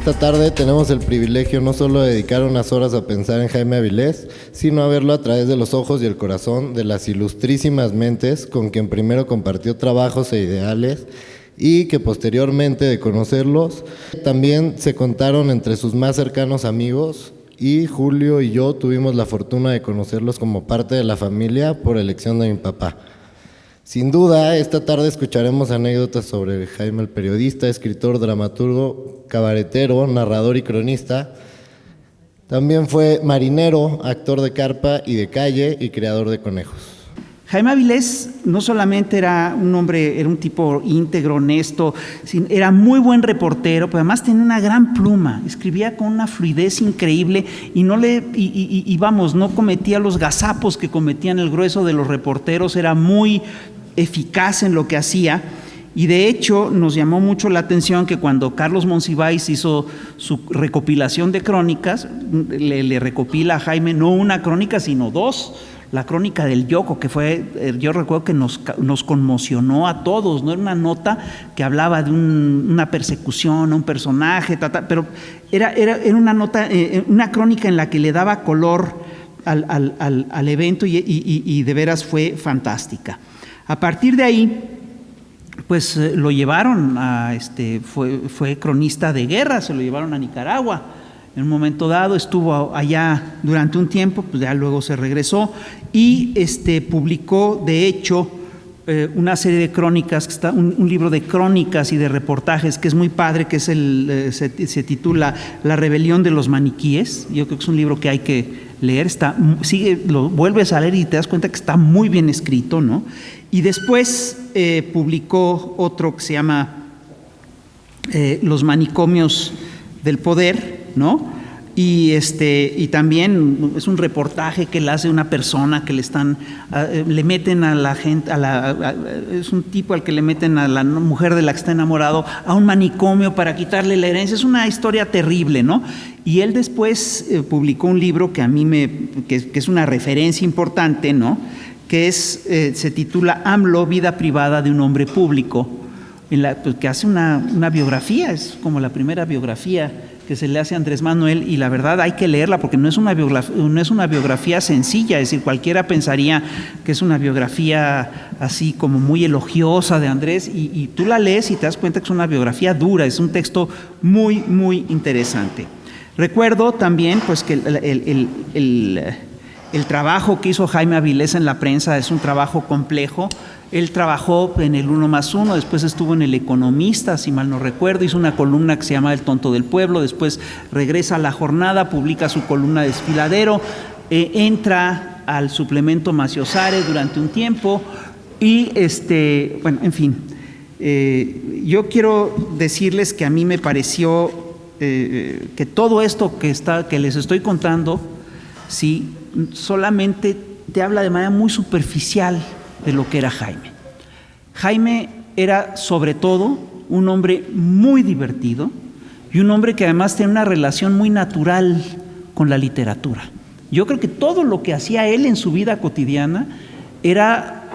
Esta tarde tenemos el privilegio no solo de dedicar unas horas a pensar en Jaime Avilés, sino a verlo a través de los ojos y el corazón de las ilustrísimas mentes con quien primero compartió trabajos e ideales y que posteriormente de conocerlos también se contaron entre sus más cercanos amigos, y Julio y yo tuvimos la fortuna de conocerlos como parte de la familia por elección de mi papá. Sin duda, esta tarde escucharemos anécdotas sobre Jaime el periodista, escritor, dramaturgo, cabaretero, narrador y cronista. También fue marinero, actor de carpa y de calle y creador de conejos. Jaime Avilés no solamente era un hombre, era un tipo íntegro, honesto, era muy buen reportero, pero además tenía una gran pluma, escribía con una fluidez increíble y no cometía los gazapos que cometían el grueso de los reporteros, era muy eficaz en lo que hacía. Y de hecho nos llamó mucho la atención que cuando Carlos Monsiváis hizo su recopilación de crónicas, le recopila a Jaime no una crónica sino dos. La crónica del Yoko, que fue, yo recuerdo que nos conmocionó a todos, ¿no? Era una nota que hablaba de una persecución a un personaje, pero era una nota, una crónica en la que le daba color al evento y de veras fue fantástica. A partir de ahí, pues lo llevaron fue cronista de guerra, se lo llevaron a Nicaragua. En un momento dado estuvo allá durante un tiempo, pues ya luego se regresó y publicó, de hecho, una serie de crónicas, un libro de crónicas y de reportajes que es muy padre, que es se titula La rebelión de los maniquíes. Yo creo que es un libro que hay que leer, lo vuelves a leer y te das cuenta que está muy bien escrito, ¿no? Y después publicó otro que se llama Los manicomios del poder, ¿no? Y también es un reportaje que le hace una persona que le meten a la gente, es un tipo al que le meten a la mujer de la que está enamorado a un manicomio para quitarle la herencia. Es una historia terrible, ¿no? Y él después publicó un libro que a mí que es una referencia importante, ¿no? Que se titula AMLO, vida privada de un hombre público, que hace una biografía, es como la primera biografía que se le hace a Andrés Manuel, y la verdad hay que leerla porque no es una biografía sencilla, es decir, cualquiera pensaría que es una biografía así como muy elogiosa de Andrés, y tú la lees y te das cuenta que es una biografía dura, es un texto muy, muy interesante. Recuerdo también pues que el trabajo que hizo Jaime Avilés en la prensa es un trabajo complejo. Él trabajó en el 1+1, después estuvo en El Economista, si mal no recuerdo, hizo una columna que se llama El Tonto del Pueblo, después regresa a La Jornada, publica su columna Desfiladero, entra al suplemento Maciosare durante un tiempo y en fin, yo quiero decirles que a mí me pareció que todo esto que les estoy contando, sí, solamente te habla de manera muy superficial de lo que era Jaime. Jaime era sobre todo un hombre muy divertido y un hombre que además tenía una relación muy natural con la literatura. Yo creo que todo lo que hacía él en su vida cotidiana era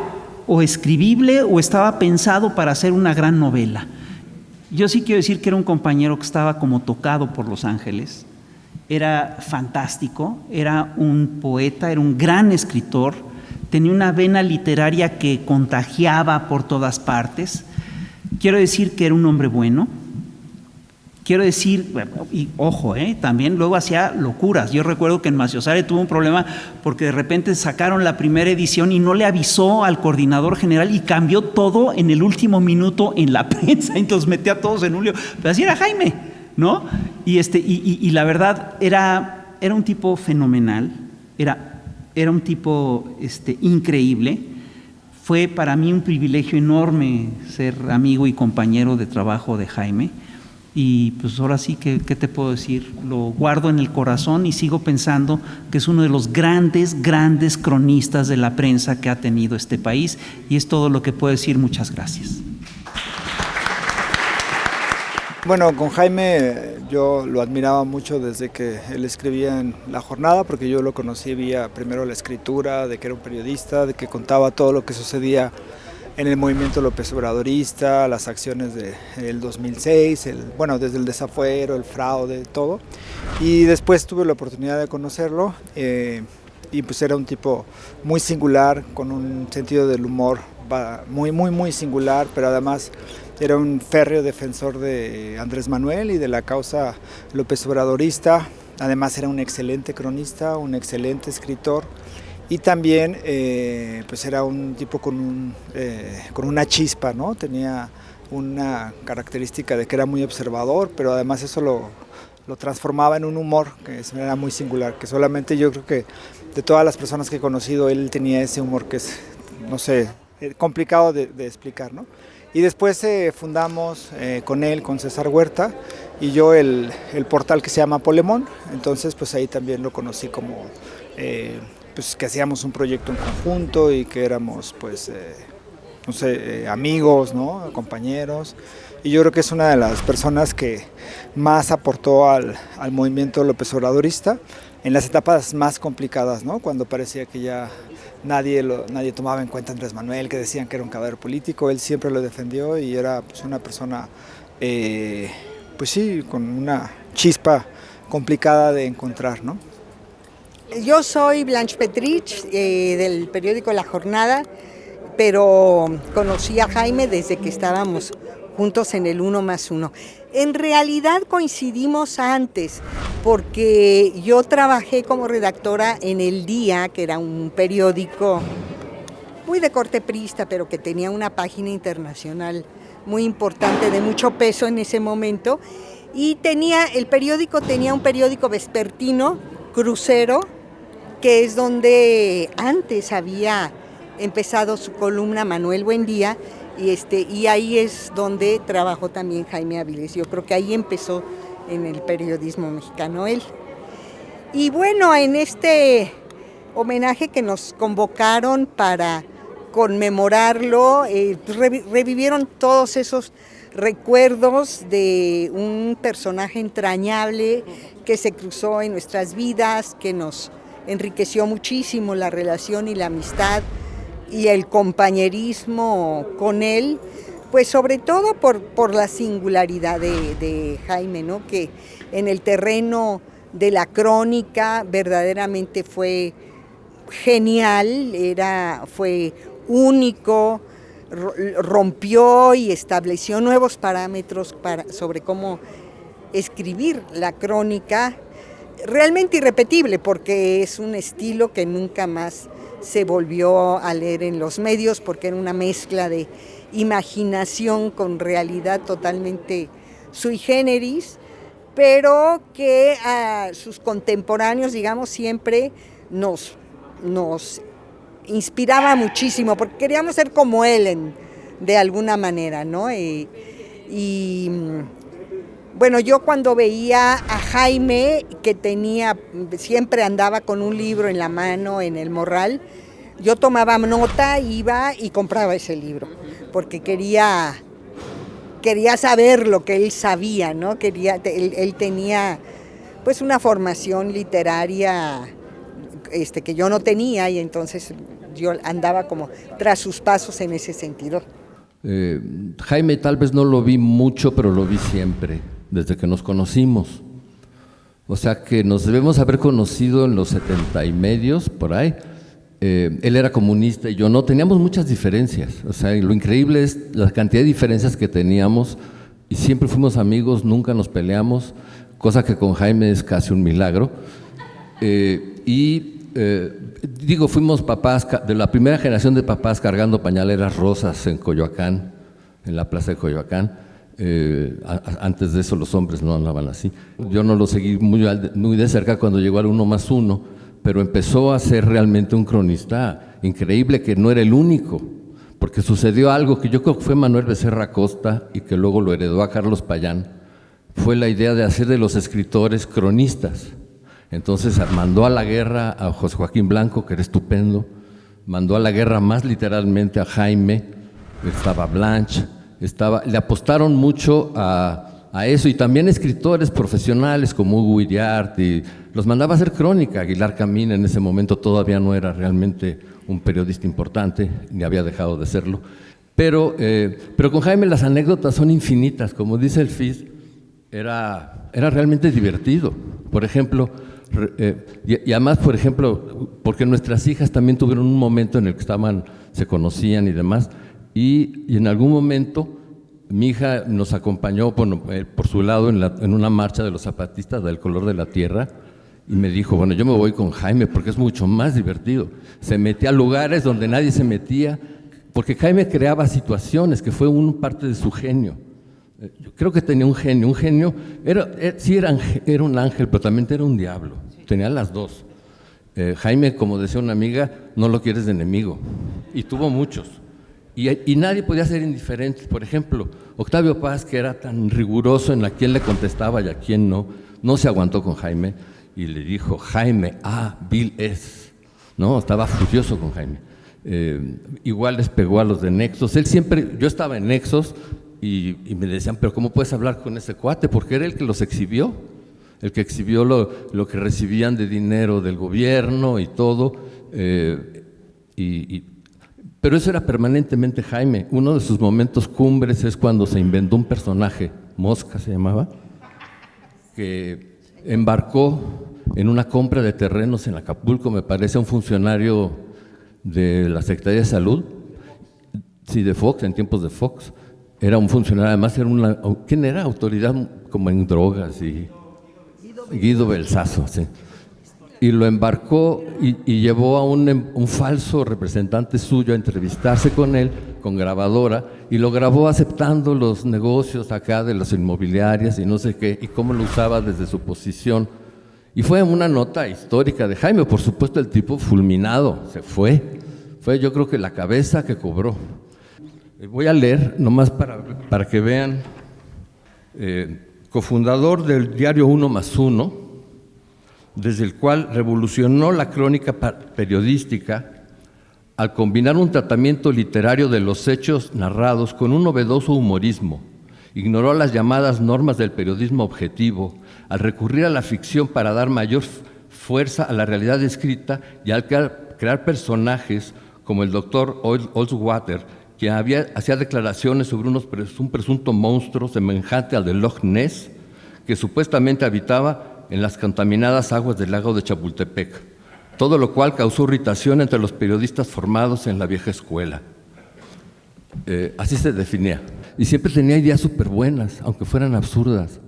o escribible o estaba pensado para hacer una gran novela. Yo sí quiero decir que era un compañero que estaba como tocado por los ángeles, era fantástico, era un poeta, era un gran escritor, tenía una vena literaria que contagiaba por todas partes. Quiero decir que era un hombre bueno. Quiero decir, y ojo, también luego hacía locuras. Yo recuerdo que en Maciosare tuvo un problema porque de repente sacaron la primera edición y no le avisó al coordinador general y cambió todo en el último minuto en la prensa, entonces metía a todos en un lío. Pero así era Jaime, ¿no? Y la verdad era un tipo fenomenal, era un tipo increíble. Fue para mí un privilegio enorme ser amigo y compañero de trabajo de Jaime. Y pues ahora sí, ¿qué te puedo decir? Lo guardo en el corazón y sigo pensando que es uno de los grandes, grandes cronistas de la prensa que ha tenido este país. Y es todo lo que puedo decir. Muchas gracias. Bueno, con Jaime yo lo admiraba mucho desde que él escribía en La Jornada, porque yo lo conocí vía primero la escritura, de que era un periodista, de que contaba todo lo que sucedía en el movimiento López Obradorista, las acciones del 2006, desde el desafuero, el fraude, todo. Y después tuve la oportunidad de conocerlo y pues era un tipo muy singular, con un sentido del humor muy singular, pero además era un férreo defensor de Andrés Manuel y de la causa López Obradorista. Además era un excelente cronista, un excelente escritor y también pues era un tipo con una chispa, ¿no? Tenía una característica de que era muy observador, pero además eso lo transformaba en un humor que era muy singular, que solamente yo creo que de todas las personas que he conocido él tenía ese humor que es, no sé, complicado de explicar, ¿no? Y después fundamos con él, con César Huerta y yo el portal que se llama Polemón. Entonces pues ahí también lo conocí como pues que hacíamos un proyecto en conjunto y que éramos pues no sé, amigos, ¿no? Compañeros. Y yo creo que es una de las personas que más aportó al movimiento López Obradorista en las etapas más complicadas, ¿no? Cuando parecía que ya nadie tomaba en cuenta a Andrés Manuel, que decían que era un cadáver político. Él siempre lo defendió y era pues una persona, pues sí, con una chispa complicada de encontrar, ¿no? Yo soy Blanche Petrich, del periódico La Jornada, pero conocí a Jaime desde que estábamos juntos en el 1+1. En realidad coincidimos antes, porque yo trabajé como redactora en El Día, que era un periódico muy de corte priista, pero que tenía una página internacional muy importante, de mucho peso en ese momento, y el periódico tenía un periódico vespertino, Crucero, que es donde antes había empezado su columna Manuel Buendía, y ahí es donde trabajó también Jaime Avilés. Yo creo que ahí empezó en el periodismo mexicano él. Y bueno, en este homenaje que nos convocaron para conmemorarlo, revivieron todos esos recuerdos de un personaje entrañable que se cruzó en nuestras vidas, que nos enriqueció muchísimo la relación y la amistad y el compañerismo con él, pues sobre todo por la singularidad de Jaime, ¿no? Que en el terreno de la crónica verdaderamente fue genial, fue único, rompió y estableció nuevos parámetros sobre cómo escribir la crónica, realmente irrepetible, porque es un estilo que nunca más se volvió a leer en los medios, porque era una mezcla de imaginación con realidad totalmente sui generis, pero que a sus contemporáneos, digamos, siempre nos inspiraba muchísimo, porque queríamos ser como él de alguna manera, ¿no? Y bueno, yo cuando veía a Jaime, que siempre andaba con un libro en la mano, en el morral, yo tomaba nota, iba y compraba ese libro, porque quería saber lo que él sabía, ¿no? Él tenía pues una formación literaria que yo no tenía, y entonces yo andaba como tras sus pasos en ese sentido. Jaime tal vez no lo vi mucho, pero lo vi siempre, desde que nos conocimos. O sea que nos debemos haber conocido en los 70 y medios, por ahí. Él era comunista y yo no, teníamos muchas diferencias. O sea, lo increíble es la cantidad de diferencias que teníamos, y siempre fuimos amigos, nunca nos peleamos, cosa que con Jaime es casi un milagro. Fuimos papás, de la primera generación de papás cargando pañaleras rosas en Coyoacán, en la plaza de Coyoacán. Antes de eso los hombres no andaban así. Yo no lo seguí muy de cerca cuando llegó al 1+1, pero empezó a ser realmente un cronista increíble, que no era el único, porque sucedió algo que yo creo que fue Manuel Becerra Acosta y que luego lo heredó a Carlos Payán. Fue la idea de hacer de los escritores cronistas. Entonces mandó a la guerra a José Joaquín Blanco, que era estupendo, mandó a la guerra más literalmente a Jaime, estaba Blanche, le apostaron mucho a eso, y también escritores profesionales como Hugo Iriart, y los mandaba a hacer crónica. Aguilar Camín en ese momento todavía no era realmente un periodista importante, ni había dejado de serlo. Pero con Jaime las anécdotas son infinitas. Como dice el FIS, era realmente divertido. Por ejemplo, y además, por ejemplo, porque nuestras hijas también tuvieron un momento en el que se conocían y demás, y en algún momento mi hija nos acompañó, bueno, por su lado en una marcha de los zapatistas del color de la tierra, y me dijo, bueno, yo me voy con Jaime porque es mucho más divertido. Se metía a lugares donde nadie se metía, porque Jaime creaba situaciones, que fue parte de su genio. Yo creo que tenía un genio, era un ángel, pero también era un diablo, tenía las dos. Jaime, como decía una amiga, no lo quieres de enemigo, y tuvo muchos. Y nadie podía ser indiferente. Por ejemplo, Octavio Paz, que era tan riguroso en a quién le contestaba y a quién no se aguantó con Jaime y le dijo, Jaime, Bill es. No, estaba furioso con Jaime. Igual les pegó a los de Nexos. Yo estaba en Nexos y me decían, pero ¿cómo puedes hablar con ese cuate? Porque era el que los exhibió, el que exhibió lo que recibían de dinero del gobierno y todo. Pero eso era permanentemente Jaime. Uno de sus momentos cumbres es cuando se inventó un personaje, Mosca se llamaba, que embarcó en una compra de terrenos en Acapulco, me parece, un funcionario de la Secretaría de Salud, sí, de Fox, en tiempos de Fox. Era un funcionario, además era ¿quién era? Autoridad como en drogas y Guido Belsazo, sí. Y lo embarcó y llevó a un falso representante suyo a entrevistarse con él, con grabadora, y lo grabó aceptando los negocios acá de las inmobiliarias y no sé qué, y cómo lo usaba desde su posición. Y fue una nota histórica de Jaime, por supuesto el tipo fulminado, se fue. Fue yo creo que la cabeza que cobró. Voy a leer, nomás para que vean, cofundador del diario 1+1, desde el cual revolucionó la crónica periodística al combinar un tratamiento literario de los hechos narrados con un novedoso humorismo. Ignoró las llamadas normas del periodismo objetivo, al recurrir a la ficción para dar mayor fuerza a la realidad escrita y al crear personajes como el doctor Oldswater, quien hacía declaraciones sobre un presunto monstruo semejante al de Loch Ness, que supuestamente habitaba en las contaminadas aguas del lago de Chapultepec, todo lo cual causó irritación entre los periodistas formados en la vieja escuela. Así se definía. Y siempre tenía ideas súper buenas, aunque fueran absurdas.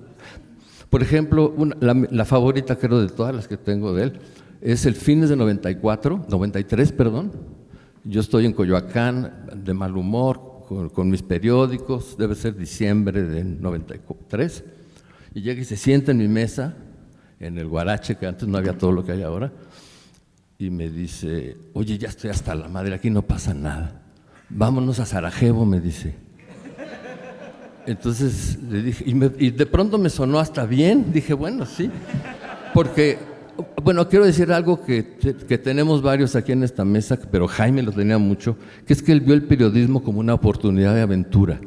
Por ejemplo, la favorita, creo, de todas las que tengo de él, es el fines de 93, perdón. Yo estoy en Coyoacán, de mal humor, con mis periódicos, debe ser diciembre de 93, y llega y se sienta en mi mesa, en el Guarache, que antes no había todo lo que hay ahora, y me dice, oye, ya estoy hasta la madre, aquí no pasa nada, vámonos a Sarajevo, me dice. Entonces le dije, y de pronto me sonó hasta bien, dije, bueno, sí, porque, bueno, quiero decir algo que tenemos varios aquí en esta mesa, pero Jaime lo tenía mucho, que es que él vio el periodismo como una oportunidad de aventura.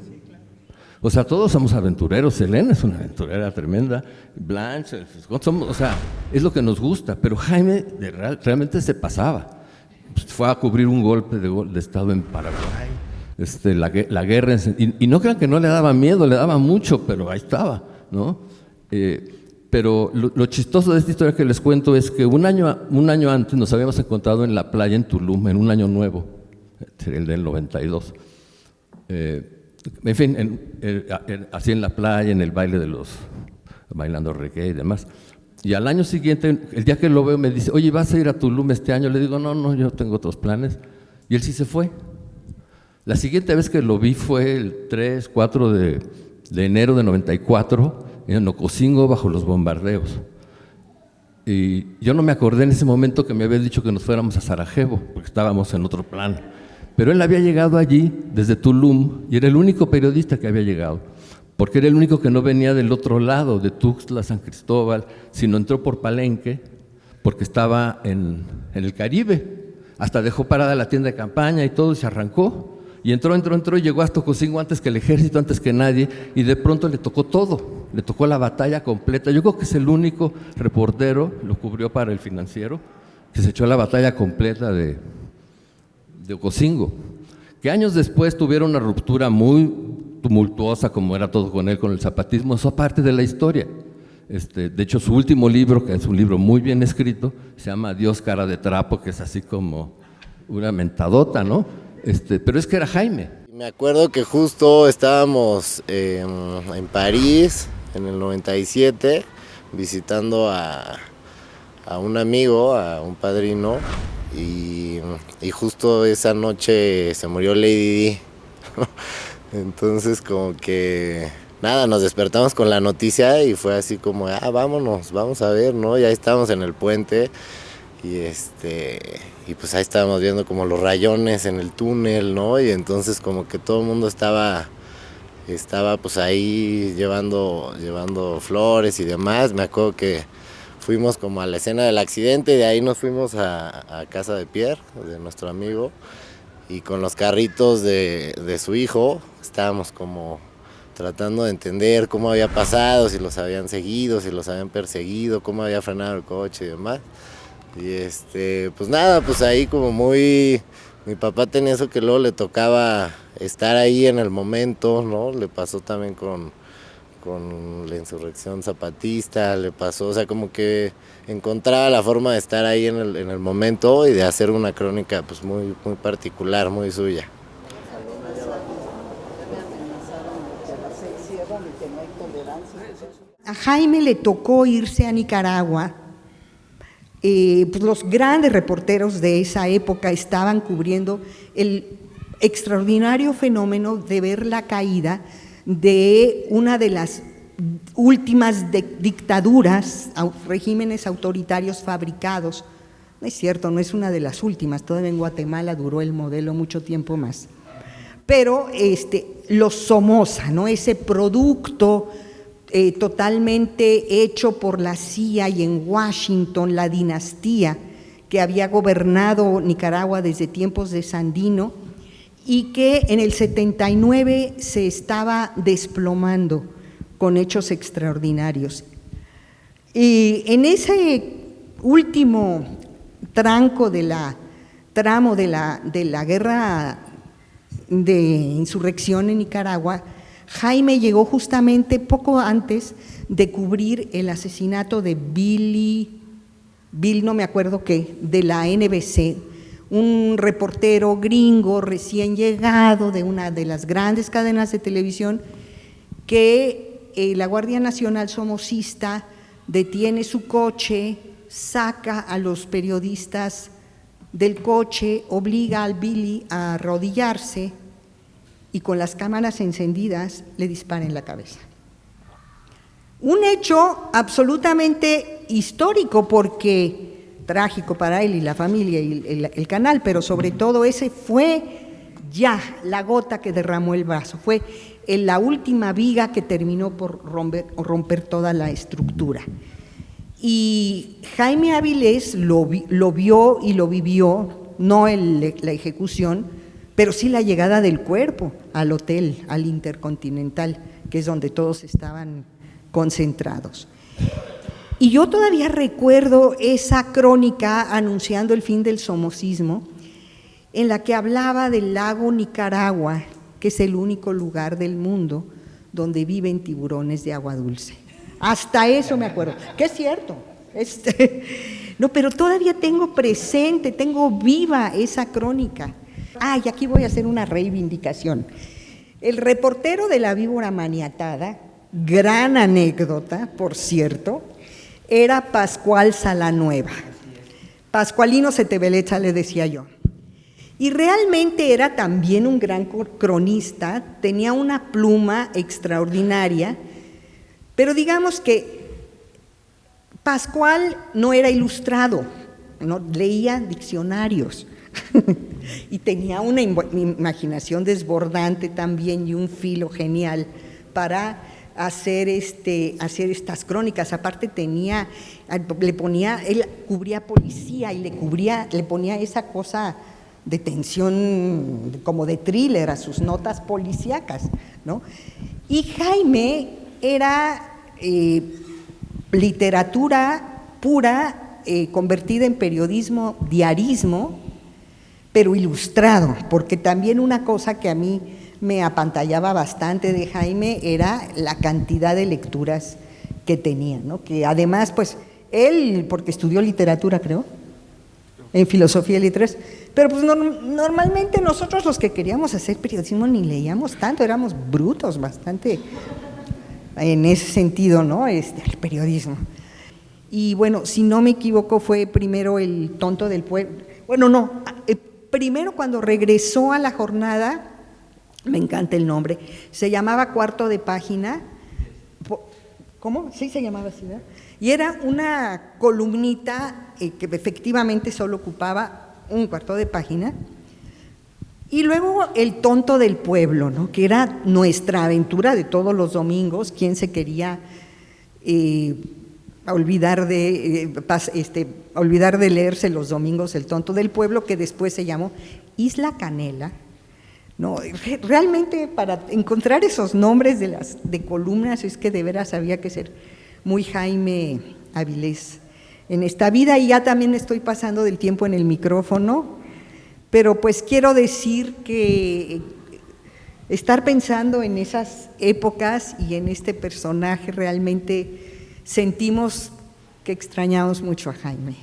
O sea, todos somos aventureros, Selena es una aventurera tremenda, Blanche, o sea, es lo que nos gusta, pero Jaime realmente se pasaba. Fue a cubrir un golpe de Estado en Paraguay, la guerra, y no crean que no le daba miedo, le daba mucho, pero ahí estaba, ¿no? Pero lo chistoso de esta historia que les cuento es que un año antes nos habíamos encontrado en la playa en Tulum, en un año nuevo, el del 92. En fin, así en la playa, en el baile bailando reggae y demás. Y al año siguiente, el día que lo veo, me dice, oye, ¿vas a ir a Tulum este año? Le digo, no, yo tengo otros planes. Y él sí se fue. La siguiente vez que lo vi fue el 4 de enero de 94, en Ocosingo, bajo los bombardeos. Y yo no me acordé en ese momento que me había dicho que nos fuéramos a Sarajevo, porque estábamos en otro plan. Pero él había llegado allí desde Tulum y era el único periodista que había llegado, porque era el único que no venía del otro lado, de Tuxtla, San Cristóbal, sino entró por Palenque, porque estaba en el Caribe. Hasta dejó parada la tienda de campaña y todo, y se arrancó. Y entró y llegó hasta Ocosingo antes que el ejército, antes que nadie, y de pronto le tocó todo, le tocó la batalla completa. Yo creo que es el único reportero, lo cubrió para El Financiero, que se echó la batalla completa de Ocosingo, Que años después tuviera una ruptura muy tumultuosa, como era todo con él, con el zapatismo, eso aparte de la historia. De hecho, su último libro, que es un libro muy bien escrito, se llama Adiós, cara de trapo, que es así como una mentadota, ¿no? Pero es que era Jaime. Me acuerdo que justo estábamos en París, en el 97, visitando a un amigo, a un padrino, y justo esa noche se murió Lady Di. Entonces como que nada, nos despertamos con la noticia y fue así como, vámonos, vamos a ver, ¿no? Ya estábamos en el puente y pues ahí estábamos viendo como los rayones en el túnel, ¿no? Y entonces como que todo el mundo estaba pues ahí llevando flores y demás. Me acuerdo que fuimos como a la escena del accidente y de ahí nos fuimos a casa de Pierre, de nuestro amigo, y con los carritos de su hijo estábamos como tratando de entender cómo había pasado, si los habían seguido, si los habían perseguido, cómo había frenado el coche y demás. Y pues nada, pues ahí como mi papá tenía eso que luego le tocaba estar ahí en el momento, ¿no? Le pasó también con la insurrección zapatista, le pasó, o sea, como que encontraba la forma de estar ahí en el momento y de hacer una crónica pues muy, muy particular, muy suya. A Jaime le tocó irse a Nicaragua. Pues los grandes reporteros de esa época estaban cubriendo el extraordinario fenómeno de ver la caída de una de las últimas dictaduras, regímenes autoritarios fabricados. No es cierto, no es una de las últimas, todavía en Guatemala duró el modelo mucho tiempo más. Pero los Somoza, ¿no? Ese producto totalmente hecho por la CIA y en Washington, la dinastía que había gobernado Nicaragua desde tiempos de Sandino y que en el 79 se estaba desplomando con hechos extraordinarios. Y en ese último tramo de la guerra de insurrección en Nicaragua, Jaime llegó justamente poco antes de cubrir el asesinato de Bill no me acuerdo qué, de la NBC, un reportero gringo recién llegado de una de las grandes cadenas de televisión, que la Guardia Nacional somocista detiene su coche, saca a los periodistas del coche, obliga al Billy a arrodillarse y con las cámaras encendidas le dispara en la cabeza. Un hecho absolutamente histórico, porque trágico para él y la familia y el canal, pero sobre todo ese fue ya la gota que derramó el vaso, fue la última viga que terminó por romper toda la estructura. Y Jaime Avilés lo vio y lo vivió, no la ejecución, pero sí la llegada del cuerpo al hotel, al Intercontinental, que es donde todos estaban concentrados. Y yo todavía recuerdo esa crónica anunciando el fin del somocismo, en la que hablaba del lago Nicaragua, que es el único lugar del mundo donde viven tiburones de agua dulce. Hasta eso me acuerdo, que es cierto. No, pero todavía tengo presente, tengo viva esa crónica. Y aquí voy a hacer una reivindicación. El reportero de La Víbora Maniatada, gran anécdota, por cierto, era Pascual Salanueva. Pascualino Setebelecha le decía yo. Y realmente era también un gran cronista, tenía una pluma extraordinaria, pero digamos que Pascual no era ilustrado, no leía diccionarios y tenía una imaginación desbordante también y un filo genial para hacer estas crónicas. Aparte él cubría policía y le ponía esa cosa de tensión como de thriller a sus notas policíacas, ¿no? Y Jaime era literatura pura, convertida en periodismo, diarismo, pero ilustrado, porque también una cosa que a mí me apantallaba bastante de Jaime era la cantidad de lecturas que tenía, ¿no? Que además, pues, él, porque estudió literatura, creo, en filosofía y letras, pero pues normalmente nosotros los que queríamos hacer periodismo ni leíamos tanto, éramos brutos bastante en ese sentido, ¿no? El periodismo. Y bueno, si no me equivoco, fue primero El tonto del pueblo. Bueno, no, primero cuando regresó a La Jornada, me encanta el nombre, se llamaba Cuarto de Página. ¿Cómo? Sí se llamaba así, ¿verdad? Y era una columnita que efectivamente solo ocupaba un cuarto de página. Y luego El tonto del pueblo, ¿no? Que era nuestra aventura de todos los domingos. ¿Quién se quería olvidar de leerse los domingos El tonto del pueblo, que después se llamó Isla Canela? No, realmente para encontrar esos nombres de columnas es que de veras había que ser muy Jaime Avilés en esta vida, y ya también estoy pasando del tiempo en el micrófono, pero pues quiero decir que estar pensando en esas épocas y en este personaje, realmente sentimos que extrañamos mucho a Jaime.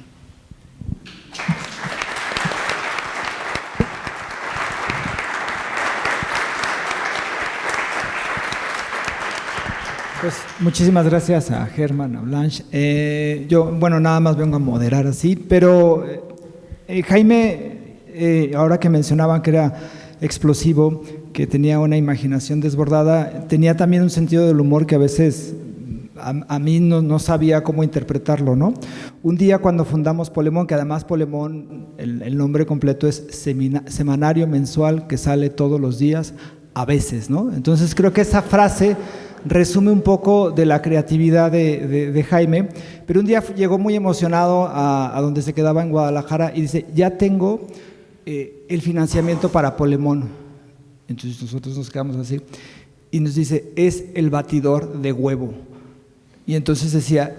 Pues muchísimas gracias a Germán, a Blanche. Yo, bueno, nada más vengo a moderar así, pero Jaime, ahora que mencionaban que era explosivo, que tenía una imaginación desbordada, tenía también un sentido del humor que a veces a mí no sabía cómo interpretarlo, ¿no? Un día cuando fundamos Polemón, que además Polemón, el nombre completo es semanario mensual que sale todos los días, a veces, ¿no? Entonces creo que esa frase resume un poco de la creatividad de Jaime, pero un día llegó muy emocionado a donde se quedaba en Guadalajara y dice, ya tengo el financiamiento para Polemón. Entonces nosotros nos quedamos así y nos dice, es el batidor de huevo. Y entonces decía,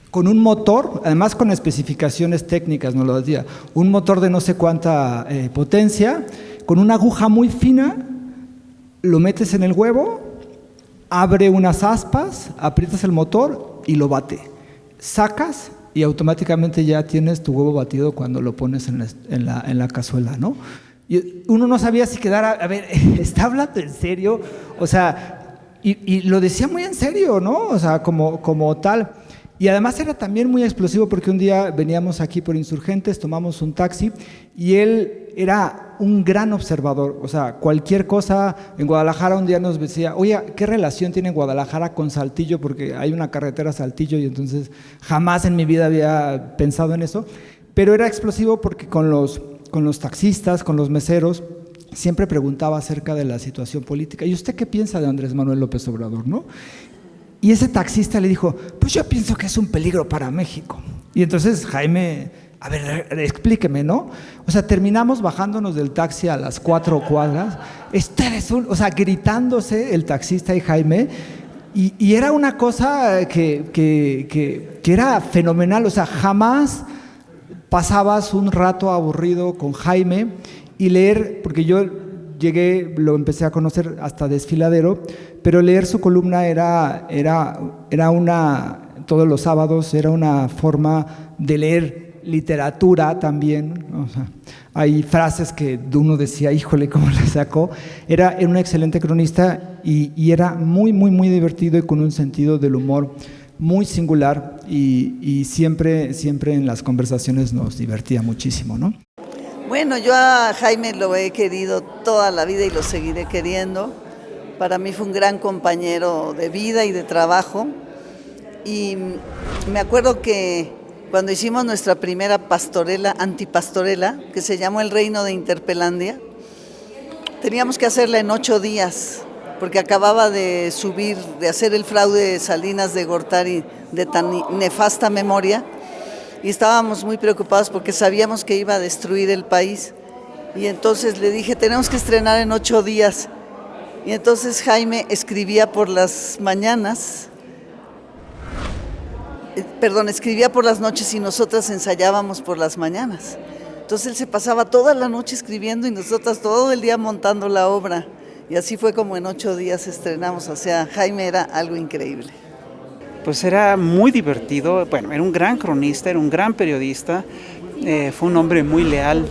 con un motor, además con especificaciones técnicas, nos lo decía, un motor de no sé cuánta potencia, con una aguja muy fina, lo metes en el huevo, abre unas aspas, aprietas el motor y lo bate. Sacas y automáticamente ya tienes tu huevo batido cuando lo pones en la cazuela, ¿no? Y uno no sabía si quedara, a ver, ¿está hablando en serio? O sea, y lo decía muy en serio, ¿no? O sea, como tal. Y además era también muy explosivo porque un día veníamos aquí por Insurgentes, tomamos un taxi y él era un gran observador, o sea, cualquier cosa en Guadalajara un día nos decía, oye, ¿qué relación tiene Guadalajara con Saltillo? Porque hay una carretera a Saltillo y entonces jamás en mi vida había pensado en eso, pero era explosivo porque con los taxistas, con los meseros, siempre preguntaba acerca de la situación política. ¿Y usted qué piensa de Andrés Manuel López Obrador, no? Y ese taxista le dijo, pues yo pienso que es un peligro para México. Y entonces Jaime, a ver, explíqueme, ¿no? O sea, terminamos bajándonos del taxi a las 4 cuadras, o sea, gritándose el taxista y Jaime, y era una cosa que era fenomenal, o sea, jamás pasabas un rato aburrido con Jaime y leer, porque yo llegué, lo empecé a conocer hasta Desfiladero, pero leer su columna era todos los sábados, era una forma de leer literatura también, o sea, hay frases que uno decía, híjole, ¿cómo la sacó? Era un excelente cronista y era muy, muy, muy divertido y con un sentido del humor muy singular y siempre en las conversaciones nos divertía muchísimo, ¿no? Bueno, yo a Jaime lo he querido toda la vida y lo seguiré queriendo. Para mí fue un gran compañero de vida y de trabajo. Y me acuerdo que cuando hicimos nuestra primera pastorela, antipastorela, que se llamó El Reino de Interpelandia, teníamos que hacerla en 8 días, porque acababa de hacer el fraude de Salinas de Gortari de tan nefasta memoria. Y estábamos muy preocupados porque sabíamos que iba a destruir el país. Y entonces le dije, tenemos que estrenar en 8 días. Y entonces Jaime escribía por las noches y nosotras ensayábamos por las mañanas. Entonces él se pasaba toda la noche escribiendo y nosotras todo el día montando la obra. Y así fue como en 8 días estrenamos. O sea, Jaime era algo increíble. Pues era muy divertido, bueno, era un gran cronista, era un gran periodista, fue un hombre muy leal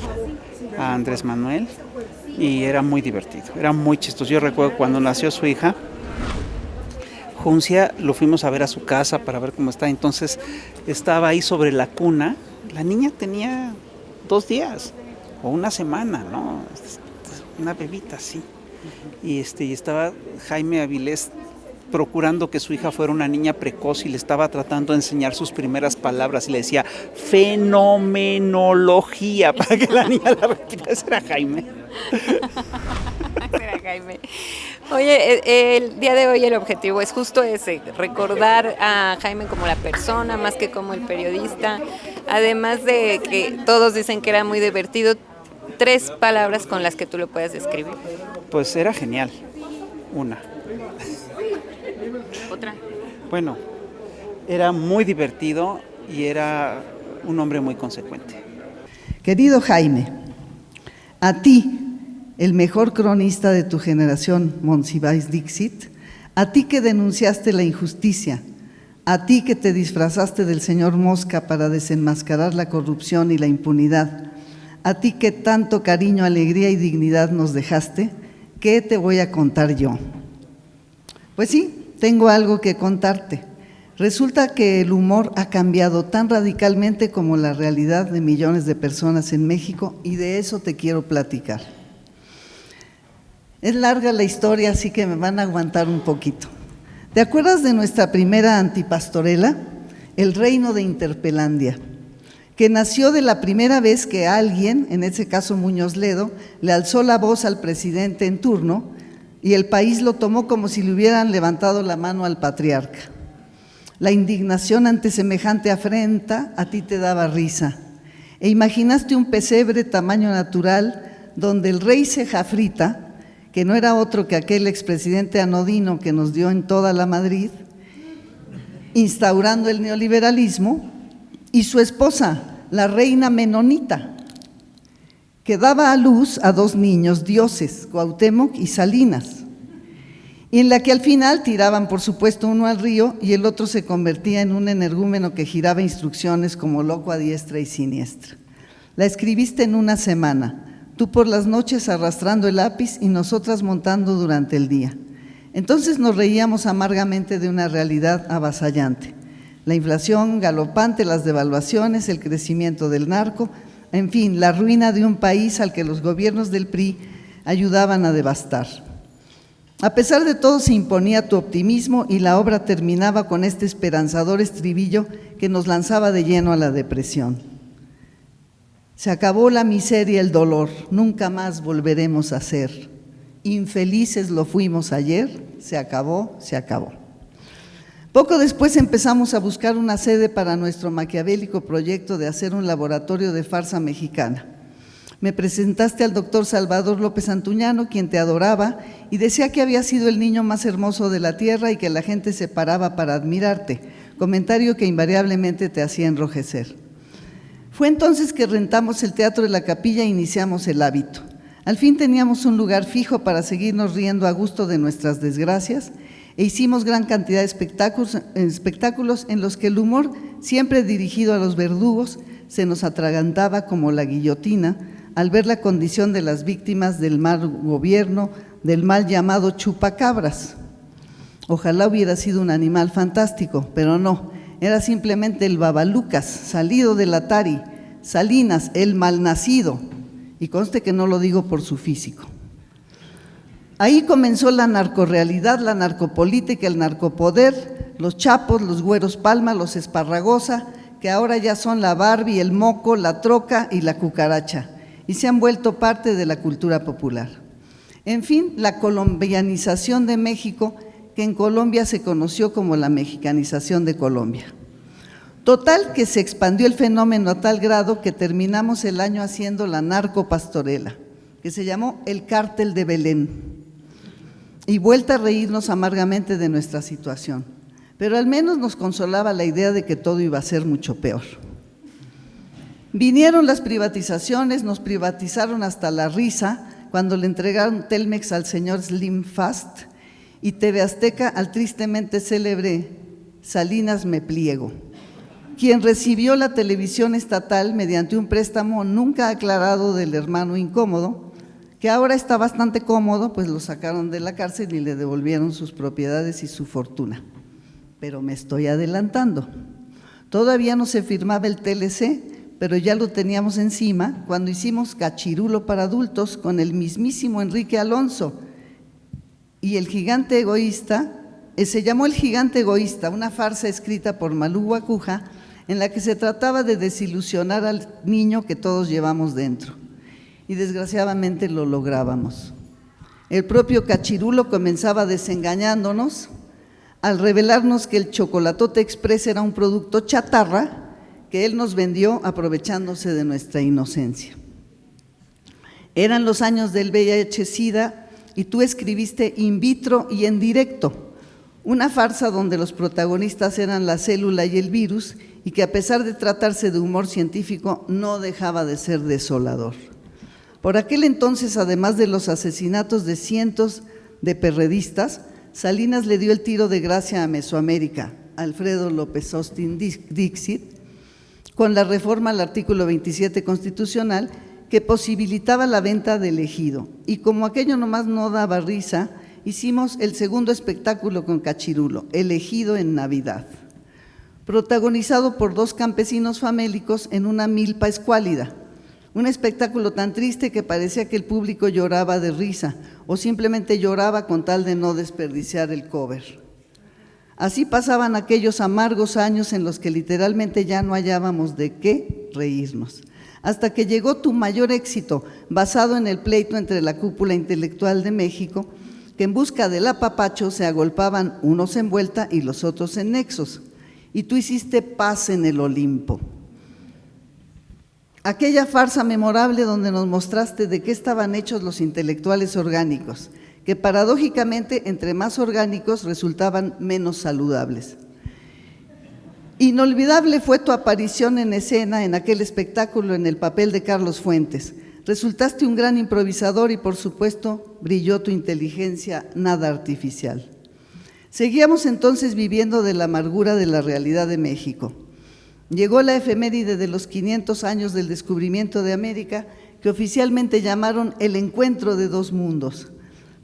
a Andrés Manuel y era muy divertido, era muy chistoso. Yo recuerdo cuando nació su hija, Juncia, lo fuimos a ver a su casa para ver cómo está, entonces estaba ahí sobre la cuna, la niña tenía 2 días o una semana, ¿no? Una bebita así, y estaba Jaime Avilés procurando que su hija fuera una niña precoz y le estaba tratando de enseñar sus primeras palabras y le decía fenomenología para que la niña la repita. Ese era Jaime. Era Jaime. Oye, el día de hoy el objetivo es justo ese, recordar a Jaime como la persona más que como el periodista, además de que todos dicen que era muy divertido. 3 palabras con las que tú lo puedes describir. Pues era genial, una. ¿Otra? Bueno, era muy divertido y era un hombre muy consecuente. Querido Jaime, a ti, el mejor cronista de tu generación, Monsiváis Dixit, a ti que denunciaste la injusticia, a ti que te disfrazaste del señor Mosca para desenmascarar la corrupción y la impunidad, a ti que tanto cariño, alegría y dignidad nos dejaste, ¿qué te voy a contar yo? Pues sí, tengo algo que contarte. Resulta que el humor ha cambiado tan radicalmente como la realidad de millones de personas en México y de eso te quiero platicar. Es larga la historia, así que me van a aguantar un poquito. ¿Te acuerdas de nuestra primera antipastorela? El reino de Interpelandia, que nació de la primera vez que alguien, en ese caso Muñoz Ledo, le alzó la voz al presidente en turno y el país lo tomó como si le hubieran levantado la mano al patriarca. La indignación ante semejante afrenta a ti te daba risa e imaginaste un pesebre tamaño natural donde el rey Cejafrita, que no era otro que aquel expresidente anodino que nos dio en toda la Madrid, instaurando el neoliberalismo, y su esposa, la reina menonita, que daba a luz a 2 niños dioses, Cuauhtémoc y Salinas, y en la que al final tiraban, por supuesto, uno al río y el otro se convertía en un energúmeno que giraba instrucciones como loco a diestra y siniestra. La escribiste en una semana, tú por las noches arrastrando el lápiz y nosotras montando durante el día. Entonces nos reíamos amargamente de una realidad avasallante. La inflación galopante, las devaluaciones, el crecimiento del narco, en fin, la ruina de un país al que los gobiernos del PRI ayudaban a devastar. A pesar de todo se imponía tu optimismo y la obra terminaba con este esperanzador estribillo que nos lanzaba de lleno a la depresión. Se acabó la miseria y el dolor, nunca más volveremos a ser. Infelices lo fuimos ayer, se acabó, se acabó. Poco después empezamos a buscar una sede para nuestro maquiavélico proyecto de hacer un laboratorio de farsa mexicana. Me presentaste al doctor Salvador López Antuñano, quien te adoraba y decía que había sido el niño más hermoso de la tierra y que la gente se paraba para admirarte, comentario que invariablemente te hacía enrojecer. Fue entonces que rentamos el Teatro de la Capilla e iniciamos el hábito. Al fin teníamos un lugar fijo para seguirnos riendo a gusto de nuestras desgracias e hicimos gran cantidad de espectáculos en los que el humor, siempre dirigido a los verdugos, se nos atragantaba como la guillotina al ver la condición de las víctimas del mal gobierno, del mal llamado chupacabras. Ojalá hubiera sido un animal fantástico, pero no, era simplemente el babalucas, salido del Atari, Salinas, el malnacido, y conste que no lo digo por su físico. Ahí comenzó la narcorrealidad, la narcopolítica, el narcopoder, los chapos, los güeros Palma, los Esparragosa, que ahora ya son la Barbie, el moco, la troca y la cucaracha, y se han vuelto parte de la cultura popular. En fin, la colombianización de México, que en Colombia se conoció como la mexicanización de Colombia. Total que se expandió el fenómeno a tal grado que terminamos el año haciendo la narcopastorela, que se llamó El Cártel de Belén, y vuelta a reírnos amargamente de nuestra situación, pero al menos nos consolaba la idea de que todo iba a ser mucho peor. Vinieron las privatizaciones, nos privatizaron hasta la risa cuando le entregaron Telmex al señor Slim Fast y TV Azteca al tristemente célebre Salinas Me Pliego, quien recibió la televisión estatal mediante un préstamo nunca aclarado del hermano incómodo, que ahora está bastante cómodo, pues lo sacaron de la cárcel y le devolvieron sus propiedades y su fortuna. Pero me estoy adelantando. Todavía no se firmaba el TLC, pero ya lo teníamos encima cuando hicimos Cachirulo para adultos con el mismísimo Enrique Alonso. Y El Gigante Egoísta, se llamó El Gigante Egoísta, una farsa escrita por Malú Guacuja, en la que se trataba de desilusionar al niño que todos llevamos dentro. Y desgraciadamente lo lográbamos. El propio Cachirulo comenzaba desengañándonos al revelarnos que el Chocolatote Express era un producto chatarra que él nos vendió aprovechándose de nuestra inocencia. Eran los años del VIH-Sida y tú escribiste In Vitro y En Directo, una farsa donde los protagonistas eran la célula y el virus y que a pesar de tratarse de humor científico no dejaba de ser desolador. Por aquel entonces, además de los asesinatos de cientos de perredistas, Salinas le dio el tiro de gracia a Mesoamérica, Alfredo López Austin Dixit, con la reforma al artículo 27 constitucional que posibilitaba la venta del ejido. Y como aquello nomás no daba risa, hicimos el segundo espectáculo con Cachirulo, El Ejido en Navidad, protagonizado por dos campesinos famélicos en una milpa escuálida. Un espectáculo tan triste que parecía que el público lloraba de risa o simplemente lloraba con tal de no desperdiciar el cover. Así pasaban aquellos amargos años en los que literalmente ya no hallábamos de qué reírnos, hasta que llegó tu mayor éxito, basado en el pleito entre la cúpula intelectual de México, que en busca del apapacho se agolpaban unos en vuelta y los otros en nexos, y tú hiciste paz en el Olimpo. Aquella farsa memorable donde nos mostraste de qué estaban hechos los intelectuales orgánicos, que paradójicamente entre más orgánicos resultaban menos saludables. Inolvidable fue tu aparición en escena en aquel espectáculo en el papel de Carlos Fuentes. Resultaste un gran improvisador y por supuesto brilló tu inteligencia nada artificial. Seguíamos entonces viviendo de la amargura de la realidad de México. Llegó la efeméride de los 500 años del descubrimiento de América, que oficialmente llamaron el encuentro de dos mundos,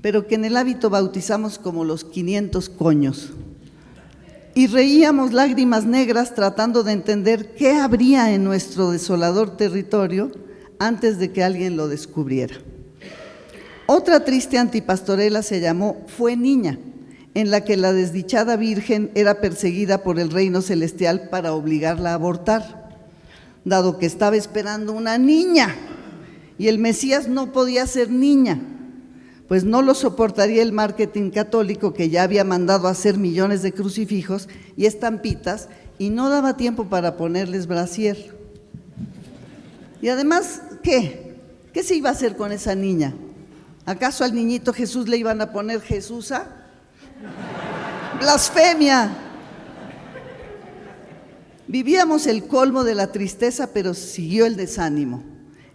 pero que en el hábito bautizamos como los 500 coños. Y reíamos lágrimas negras tratando de entender qué habría en nuestro desolador territorio antes de que alguien lo descubriera. Otra triste antipastorela se llamó Fue Niña, en la que la desdichada virgen era perseguida por el reino celestial para obligarla a abortar, dado que estaba esperando una niña y el Mesías no podía ser niña, pues no lo soportaría el marketing católico que ya había mandado a hacer millones de crucifijos y estampitas y no daba tiempo para ponerles brasier. Y además, ¿qué? ¿Qué se iba a hacer con esa niña? ¿Acaso al niñito Jesús le iban a poner Jesúsa? ¡Blasfemia! Vivíamos el colmo de la tristeza, pero siguió el desánimo,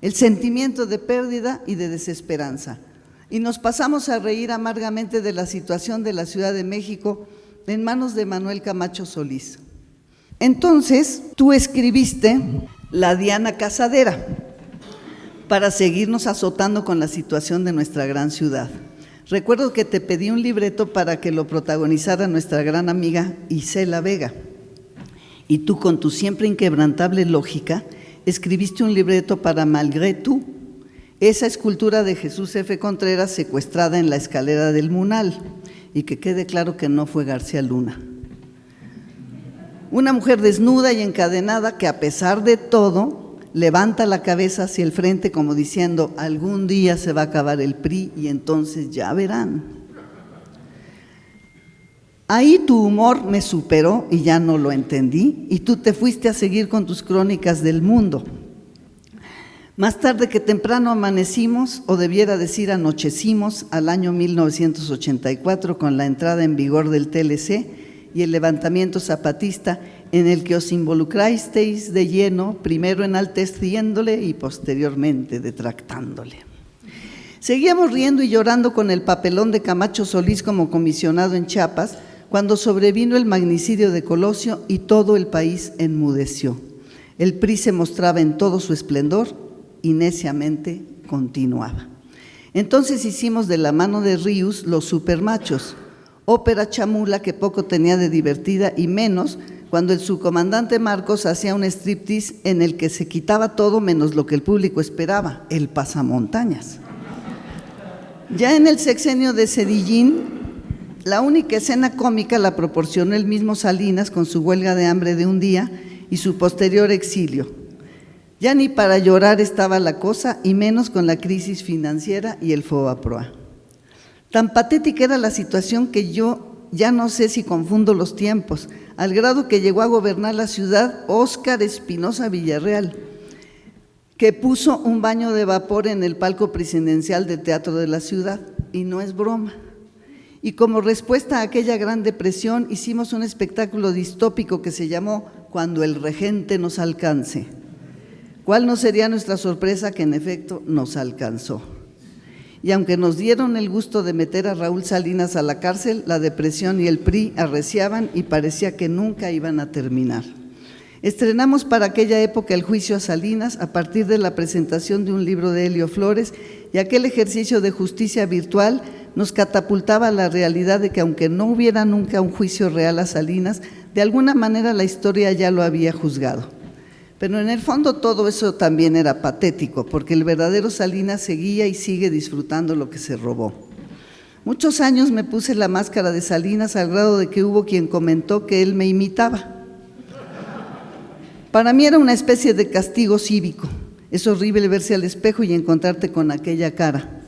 el sentimiento de pérdida y de desesperanza. Y nos pasamos a reír amargamente de la situación de la Ciudad de México en manos de Manuel Camacho Solís. Entonces, tú escribiste La Diana Casadera para seguirnos azotando con la situación de nuestra gran ciudad. Recuerdo que te pedí un libreto para que lo protagonizara nuestra gran amiga Isela Vega. Y tú, con tu siempre inquebrantable lógica, escribiste un libreto para Malgré Tú, esa escultura de Jesús F. Contreras secuestrada en la escalera del Munal, y que quede claro que no fue García Luna. Una mujer desnuda y encadenada que a pesar de todo levanta la cabeza hacia el frente como diciendo, algún día se va a acabar el PRI y entonces ya verán. Ahí tu humor me superó y ya no lo entendí, y tú te fuiste a seguir con tus crónicas del mundo. Más tarde que temprano amanecimos, o debiera decir anochecimos, al año 1984 con la entrada en vigor del TLC y el levantamiento zapatista en el que os involucrasteis de lleno, primero enalteciéndole y posteriormente detractándole. Seguíamos riendo y llorando con el papelón de Camacho Solís como comisionado en Chiapas, cuando sobrevino el magnicidio de Colosio y todo el país enmudeció. El PRI se mostraba en todo su esplendor y neciamente continuaba. Entonces hicimos de la mano de Ríos Los Supermachos, ópera chamula que poco tenía de divertida y menos cuando el subcomandante Marcos hacía un striptease en el que se quitaba todo menos lo que el público esperaba, el pasamontañas. Ya en el sexenio de Zedillín, la única escena cómica la proporcionó el mismo Salinas con su huelga de hambre de un día y su posterior exilio. Ya ni para llorar estaba la cosa, y menos con la crisis financiera y el FOBAPROA. Tan patética era la situación que yo ya no sé si confundo los tiempos, al grado que llegó a gobernar la ciudad Óscar Espinosa Villarreal, que puso un baño de vapor en el palco presidencial del Teatro de la Ciudad, y no es broma. Y como respuesta a aquella gran depresión, hicimos un espectáculo distópico que se llamó Cuando el regente nos alcance. ¿Cuál no sería nuestra sorpresa que en efecto nos alcanzó? Y aunque nos dieron el gusto de meter a Raúl Salinas a la cárcel, la depresión y el PRI arreciaban y parecía que nunca iban a terminar. Estrenamos para aquella época el juicio a Salinas a partir de la presentación de un libro de Helio Flores, y aquel ejercicio de justicia virtual nos catapultaba a la realidad de que aunque no hubiera nunca un juicio real a Salinas, de alguna manera la historia ya lo había juzgado. Pero en el fondo todo eso también era patético, porque el verdadero Salinas seguía y sigue disfrutando lo que se robó. Muchos años me puse la máscara de Salinas al grado de que hubo quien comentó que él me imitaba. Para mí era una especie de castigo cívico. Es horrible verse al espejo y encontrarte con aquella cara.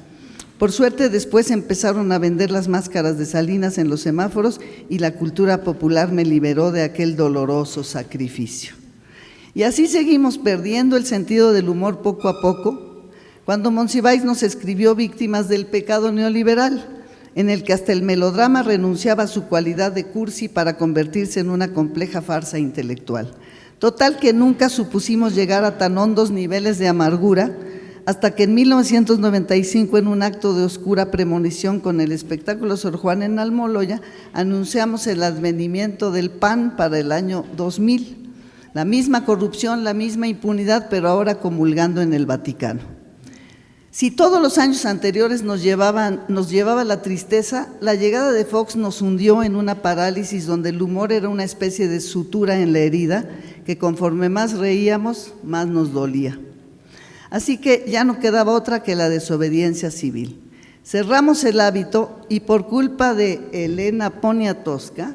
Por suerte después empezaron a vender las máscaras de Salinas en los semáforos y la cultura popular me liberó de aquel doloroso sacrificio. Y así seguimos perdiendo el sentido del humor poco a poco, cuando Monsiváis nos escribió Víctimas del pecado neoliberal, en el que hasta el melodrama renunciaba a su cualidad de cursi para convertirse en una compleja farsa intelectual. Total que nunca supusimos llegar a tan hondos niveles de amargura, hasta que en 1995, en un acto de oscura premonición con el espectáculo Sor Juana en Almoloya, anunciamos el advenimiento del PAN para el año 2000. La misma corrupción, la misma impunidad, pero ahora comulgando en el Vaticano. Si todos los años anteriores nos llevaba la tristeza, la llegada de Fox nos hundió en una parálisis donde el humor era una especie de sutura en la herida, que conforme más reíamos, más nos dolía. Así que ya no quedaba otra que la desobediencia civil. Cerramos el hábito y por culpa de Elena Poniatowska,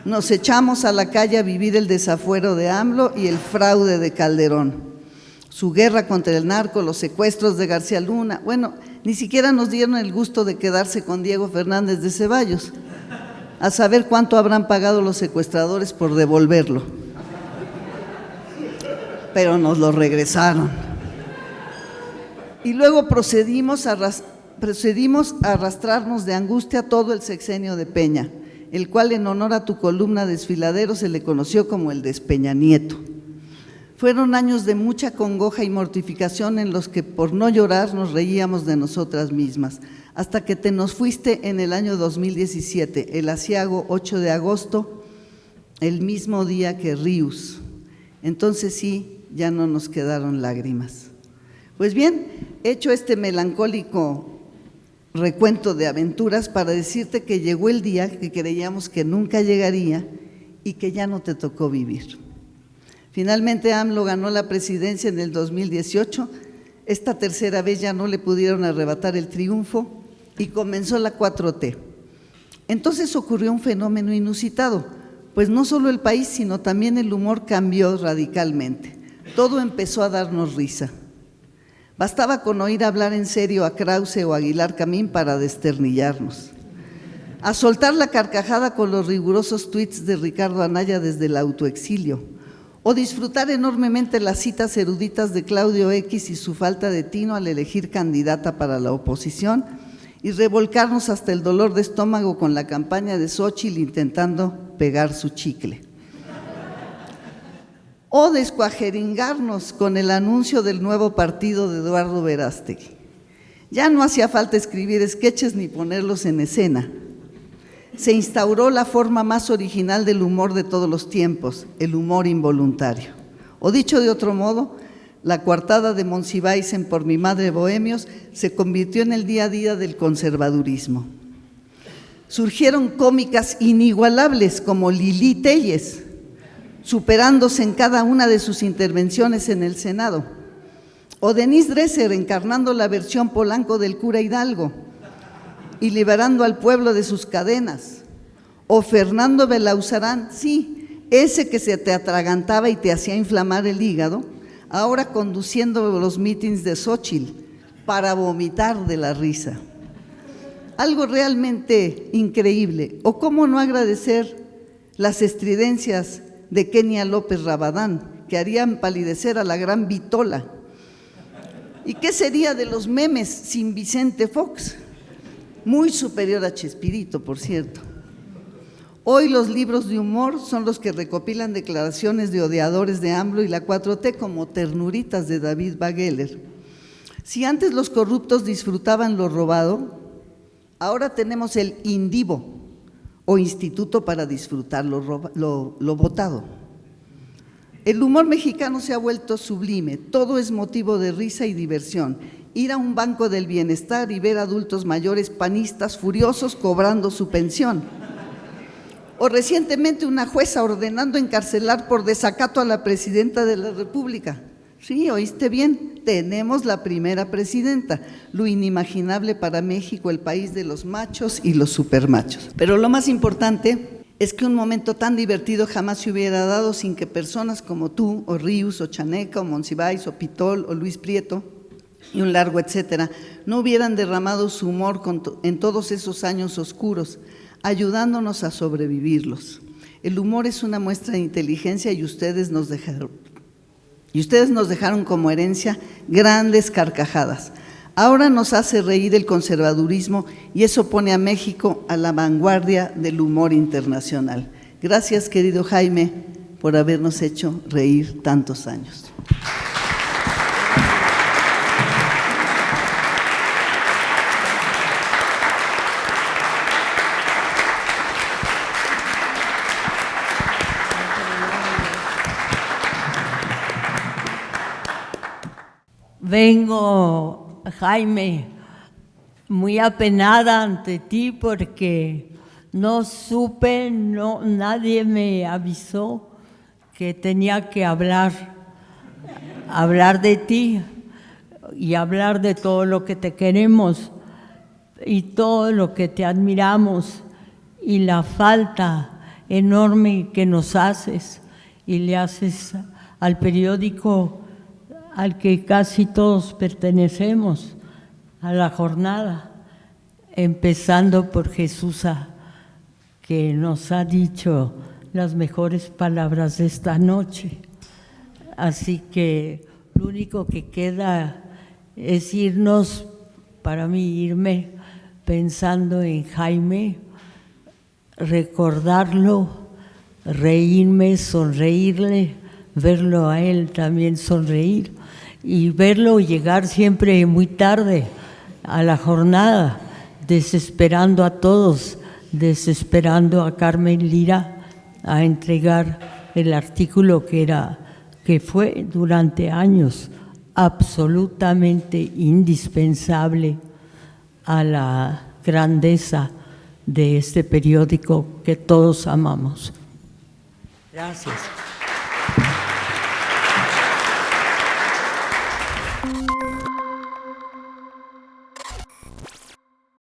nos echamos a la calle a vivir el desafuero de AMLO y el fraude de Calderón, su guerra contra el narco, los secuestros de García Luna. Bueno, ni siquiera nos dieron el gusto de quedarse con Diego Fernández de Ceballos, a saber cuánto habrán pagado los secuestradores por devolverlo. Pero nos lo regresaron. Y luego procedimos a arrastrarnos de angustia todo el sexenio de Peña, el cual en honor a tu columna Desfiladero se le conoció como el Despeña Nieto. Fueron años de mucha congoja y mortificación en los que por no llorar nos reíamos de nosotras mismas, hasta que te nos fuiste en el año 2017, el aciago 8 de agosto, el mismo día que Ríos. Entonces sí, ya no nos quedaron lágrimas. Pues bien, hecho este melancólico recuento de aventuras para decirte que llegó el día que creíamos que nunca llegaría y que ya no te tocó vivir. Finalmente AMLO ganó la presidencia en el 2018, esta tercera vez ya no le pudieron arrebatar el triunfo y comenzó la 4T. Entonces ocurrió un fenómeno inusitado, pues no solo el país, sino también el humor cambió radicalmente. Todo empezó a darnos risa. Bastaba con oír hablar en serio a Krause o Aguilar Camín para desternillarnos. A soltar la carcajada con los rigurosos tuits de Ricardo Anaya desde el autoexilio, o disfrutar enormemente las citas eruditas de Claudio X y su falta de tino al elegir candidata para la oposición, y revolcarnos hasta el dolor de estómago con la campaña de Xóchitl intentando pegar su chicle. o descuajeringarnos con el anuncio del nuevo partido de Eduardo Verástegui. Ya no hacía falta escribir sketches ni ponerlos en escena. Se instauró la forma más original del humor de todos los tiempos, el humor involuntario. O dicho de otro modo, la coartada de Monsiváis en Por mi madre bohemios se convirtió en el día a día del conservadurismo. Surgieron cómicas inigualables como Lili Telles, superándose en cada una de sus intervenciones en el Senado, o Denise Dresser encarnando la versión Polanco del cura Hidalgo y liberando al pueblo de sus cadenas, o Fernando Belauzarán, sí, ese que se te atragantaba y te hacía inflamar el hígado, ahora conduciendo los mítines de Xóchitl para vomitar de la risa. Algo realmente increíble. O cómo no agradecer las estridencias de Kenia López Rabadán, que harían palidecer a la gran Vitola. ¿Y qué sería de los memes sin Vicente Fox? Muy superior a Chespirito, por cierto. Hoy los libros de humor son los que recopilan declaraciones de odiadores de AMLO y la 4T como Ternuritas de David Bagueler. Si antes los corruptos disfrutaban lo robado, ahora tenemos el INDIVO, o Instituto para Disfrutar lo Votado. El humor mexicano se ha vuelto sublime, todo es motivo de risa y diversión. Ir a un banco del bienestar y ver adultos mayores panistas furiosos cobrando su pensión. O recientemente una jueza ordenando encarcelar por desacato a la presidenta de la República. Sí, oíste bien, tenemos la primera presidenta, lo inimaginable para México, el país de los machos y los supermachos. Pero lo más importante es que un momento tan divertido jamás se hubiera dado sin que personas como tú, o Ríos, o Chaneca, o Monsiváis, o Pitol, o Luis Prieto, y un largo etcétera, no hubieran derramado su humor en todos esos años oscuros, ayudándonos a sobrevivirlos. El humor es una muestra de inteligencia y ustedes nos dejaron como herencia grandes carcajadas. Ahora nos hace reír el conservadurismo y eso pone a México a la vanguardia del humor internacional. Gracias, querido Jaime, por habernos hecho reír tantos años. Vengo, Jaime, muy apenada ante ti porque no supe, nadie me avisó que tenía que hablar de ti y hablar de todo lo que te queremos y todo lo que te admiramos y la falta enorme que nos haces y le haces al periódico al que casi todos pertenecemos, a La Jornada, empezando por Jesús, que nos ha dicho las mejores palabras de esta noche. Así que lo único que queda es irnos, para mí irme pensando en Jaime, recordarlo, reírme, sonreírle, verlo a él también sonreír y verlo llegar siempre muy tarde a La Jornada, desesperando a todos, desesperando a Carmen Lira a entregar el artículo que fue durante años absolutamente indispensable a la grandeza de este periódico que todos amamos. Gracias.